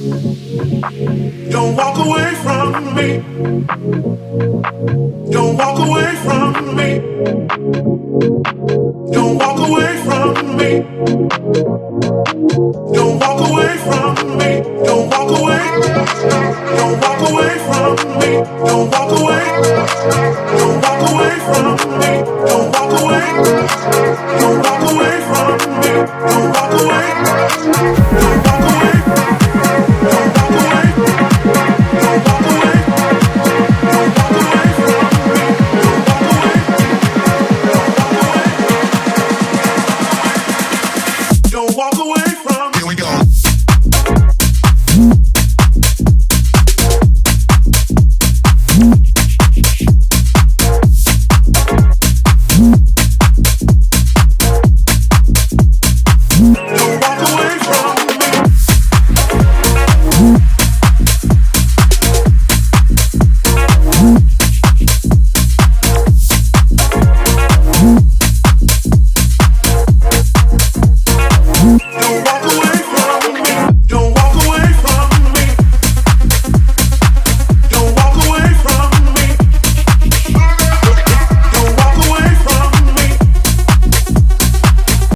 Don't walk away from me. Don't walk away from me. Don't walk away from me. Don't walk away from me. Don't walk away. Don't walk away from me. Don't walk away. Don't walk away from me. Don't walk away. Don't walk away from me. Don't walk away. Don't